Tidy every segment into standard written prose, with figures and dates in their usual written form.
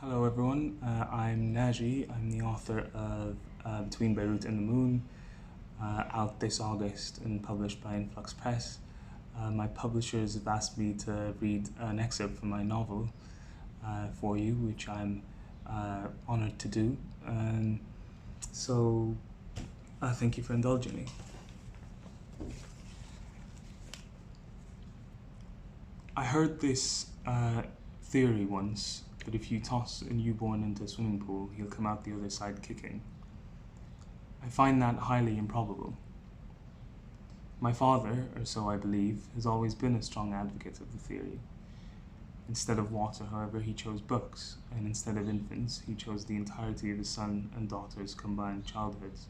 Hello everyone, I'm Naji. I'm the author of Between Beirut and the Moon, out this August and published by Influx Press. My publishers have asked me to read an excerpt from my novel for you, which I'm honored to do. So thank you for indulging me. I heard this theory once that if you toss a newborn into a swimming pool, he'll come out the other side kicking. I find that highly improbable. My father, or so I believe, has always been a strong advocate of the theory. Instead of water, however, he chose books, and instead of infants, he chose the entirety of his son and daughter's combined childhoods.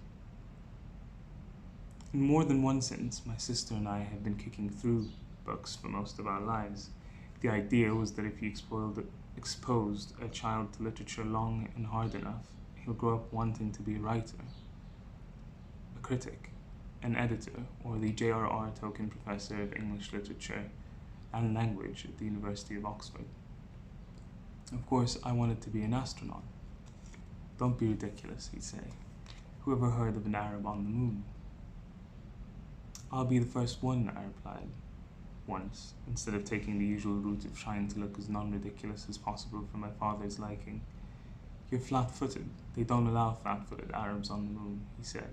In more than one sense, my sister and I have been kicking through books for most of our lives. The idea was that if you exposed a child to literature long and hard enough, he'll grow up wanting to be a writer, a critic, an editor, or the J.R.R. Tolkien Professor of English Literature and Language at the University of Oxford. Of course, I wanted to be an astronaut. Don't be ridiculous, he'd say. Who ever heard of an Arab on the moon? I'll be the first one, I replied, once, instead of taking the usual route of trying to look as non-ridiculous as possible for my father's liking. You're flat-footed. They don't allow flat-footed Arabs on the moon, he said.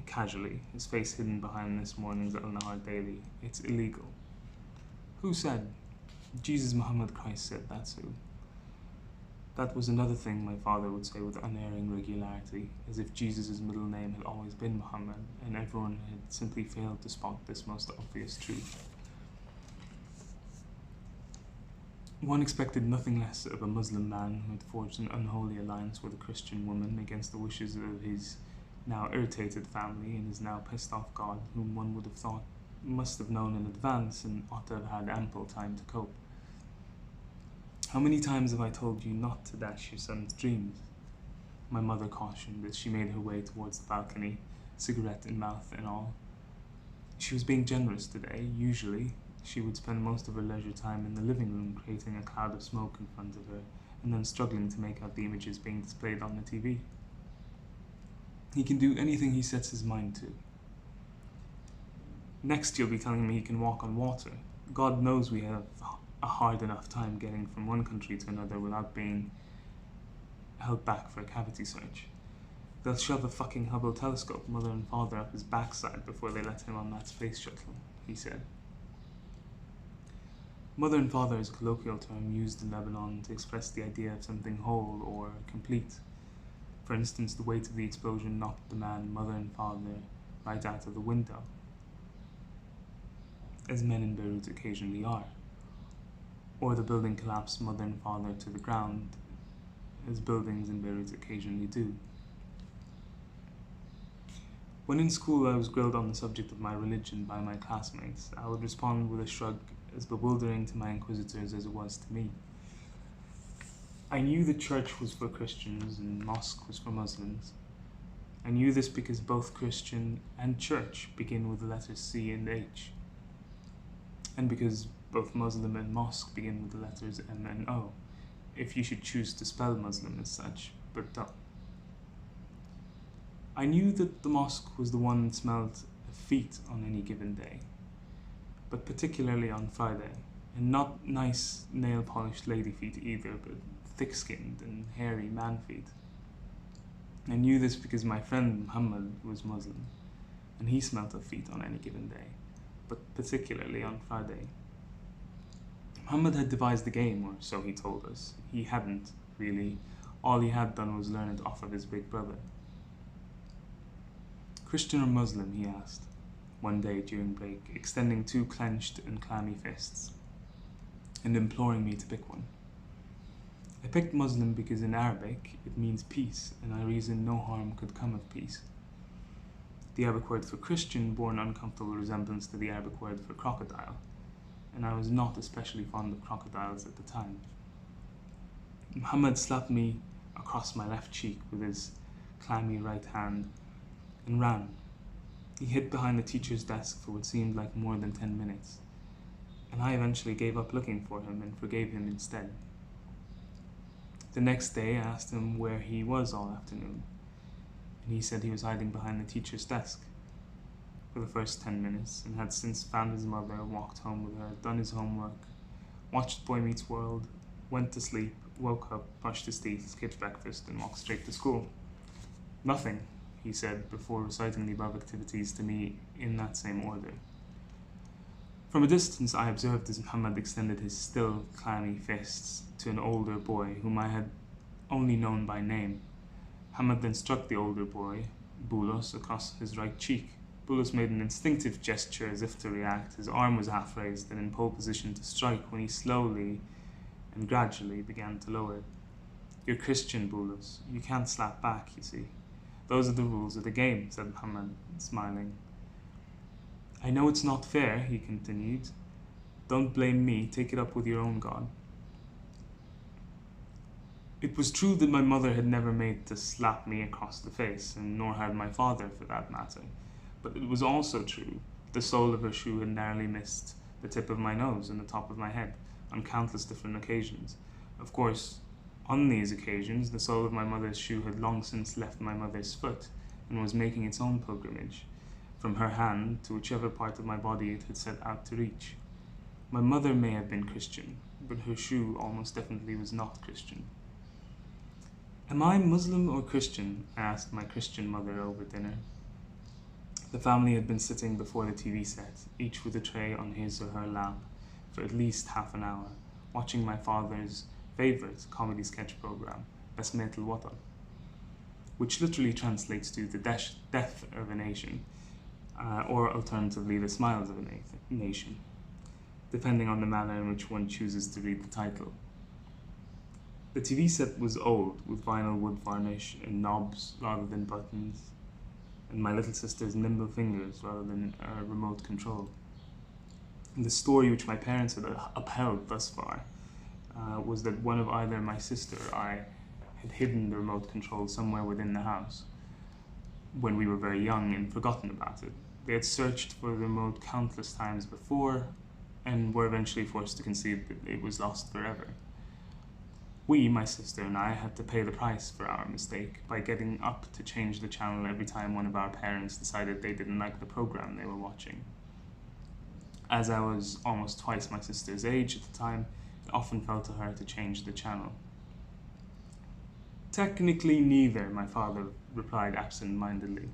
Casually, his face hidden behind this morning's Al Nahar Daily. It's illegal. Who said? Jesus Muhammad Christ said, that's who. That was another thing my father would say with unerring regularity, as if Jesus' middle name had always been Muhammad, and everyone had simply failed to spot this most obvious truth. One expected nothing less of a Muslim man who had forged an unholy alliance with a Christian woman against the wishes of his now irritated family and his now pissed off God, whom one would have thought must have known in advance and ought to have had ample time to cope. How many times have I told you not to dash your son's dreams? My mother cautioned as she made her way towards the balcony, cigarette in mouth and all. She was being generous today. Usually, she would spend most of her leisure time in the living room creating a cloud of smoke in front of her and then struggling to make out the images being displayed on the TV. He can do anything he sets his mind to. Next, you'll be telling me he can walk on water. God knows we have a hard enough time getting from one country to another without being held back for a cavity search. They'll shove a fucking Hubble telescope, mother and father, up his backside before they let him on that space shuttle, he said. Mother and father is a colloquial term used in Lebanon to express the idea of something whole or complete. For instance, the weight of the explosion knocked the man, mother and father, right out of the window, as men in Beirut occasionally are. Or the building collapsed mother and father to the ground, as buildings in Beirut occasionally do. When in school I was grilled on the subject of my religion by my classmates, I would respond with a shrug as bewildering to my inquisitors as it was to me. I knew the church was for Christians and mosque was for Muslims. I knew this because both Christian and church begin with the letters C and H, and because both Muslim and mosque begin with the letters M and O, if you should choose to spell Muslim as such, but don't. I knew that the mosque was the one that smelled of feet on any given day, but particularly on Friday, and not nice nail-polished lady feet either, but thick-skinned and hairy man feet. I knew this because my friend Muhammad was Muslim, and he smelt of feet on any given day, but particularly on Friday. Muhammad had devised the game, or so he told us. He hadn't, really. All he had done was learn it off of his big brother. Christian or Muslim, he asked, one day during break, extending two clenched and clammy fists, and imploring me to pick one. I picked Muslim because in Arabic it means peace, and I reasoned no harm could come of peace. The Arabic word for Christian bore an uncomfortable resemblance to the Arabic word for crocodile, and I was not especially fond of crocodiles at the time. Muhammad slapped me across my left cheek with his clammy right hand and ran. He hid behind the teacher's desk for what seemed like more than 10 minutes, and I eventually gave up looking for him and forgave him instead. The next day I asked him where he was all afternoon, and he said he was hiding behind the teacher's desk for the first 10 minutes, and had since found his mother, walked home with her, done his homework, watched Boy Meets World, went to sleep, woke up, brushed his teeth, skipped breakfast, and walked straight to school. Nothing, he said, before reciting the above activities to me in that same order. From a distance, I observed as Muhammad extended his still clammy fists to an older boy whom I had only known by name. Muhammad then struck the older boy, Bulos, across his right cheek. Bulos made an instinctive gesture as if to react. His arm was half raised and in pole position to strike when he slowly and gradually began to lower. "You're Christian, Bulos. You can't slap back, you see. Those are the rules of the game," said Muhammad, smiling. "I know it's not fair," he continued. "Don't blame me. Take it up with your own God." It was true that my mother had never made to slap me across the face, and nor had my father for that matter. But it was also true the sole of her shoe had narrowly missed the tip of my nose and the top of my head on countless different occasions. Of course, on these occasions, the sole of my mother's shoe had long since left my mother's foot and was making its own pilgrimage from her hand to whichever part of my body it had set out to reach. My mother may have been Christian, but her shoe almost definitely was not Christian. "Am I Muslim or Christian?" I asked my Christian mother over dinner. The family had been sitting before the TV set, each with a tray on his or her lap, for at least half an hour, watching my father's favourite comedy sketch programme, Basmet al-Watan, which literally translates to the death of a nation, or alternatively the smiles of a nation, depending on the manner in which one chooses to read the title. The TV set was old, with vinyl wood varnish and knobs rather than buttons, and my little sister's nimble fingers rather than a remote control. And the story which my parents had upheld thus far was that one of either my sister or I had hidden the remote control somewhere within the house when we were very young and forgotten about it. They had searched for the remote countless times before and were eventually forced to concede that it was lost forever. We, my sister and I, had to pay the price for our mistake by getting up to change the channel every time one of our parents decided they didn't like the program they were watching. As I was almost twice my sister's age at the time, it often fell to her to change the channel. "Technically neither," my father replied absent-mindedly,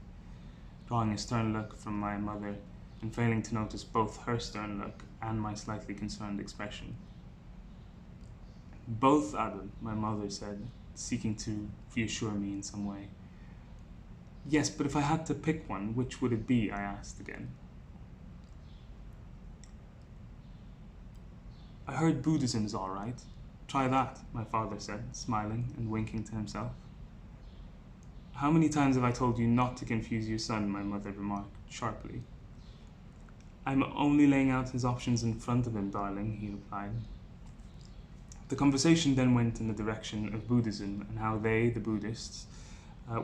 drawing a stern look from my mother and failing to notice both her stern look and my slightly concerned expression. "Both, Adam," my mother said, seeking to reassure me in some way. "Yes, but if I had to pick one, which would it be?" I asked again. "I heard Buddhism's all right. Try that," my father said, smiling and winking to himself. "How many times have I told you not to confuse your son?" my mother remarked sharply. "I'm only laying out his options in front of him, darling," he replied. The conversation then went in the direction of Buddhism and how they, the Buddhists,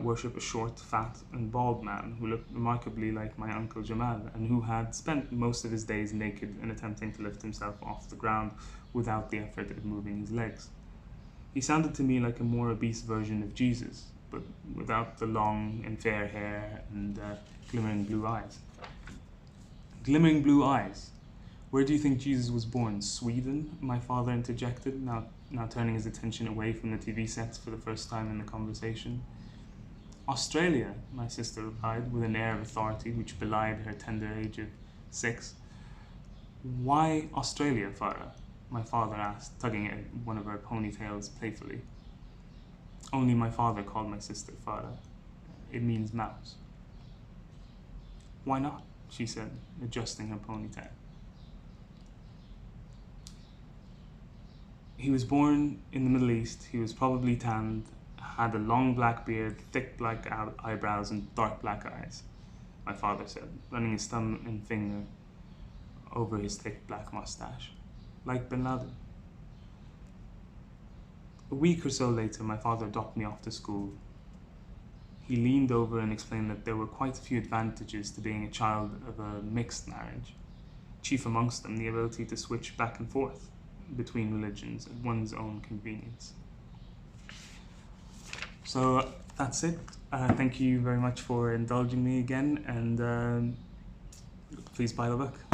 worship a short, fat, and bald man who looked remarkably like my Uncle Jamal and who had spent most of his days naked and attempting to lift himself off the ground without the effort of moving his legs. He sounded to me like a more obese version of Jesus, but without the long and fair hair and glimmering blue eyes. Glimmering blue eyes? "Where do you think Jesus was born? Sweden?" my father interjected, now turning his attention away from the TV sets for the first time in the conversation. "Australia," my sister replied, with an air of authority which belied her tender age of 6. "Why Australia, Farah?" my father asked, tugging at one of her ponytails playfully. Only my father called my sister Farah. "It means mouse." "Why not?" she said, adjusting her ponytail. "He was born in the Middle East. He was probably tanned, had a long black beard, thick black eyebrows, and dark black eyes," my father said, running his thumb and finger over his thick black mustache. "Like Bin Laden." A week or so later, my father dropped me off to school. He leaned over and explained that there were quite a few advantages to being a child of a mixed marriage, chief amongst them the ability to switch back and forth between religions at one's own convenience. So that's it. Thank you very much for indulging me again, and please buy the book.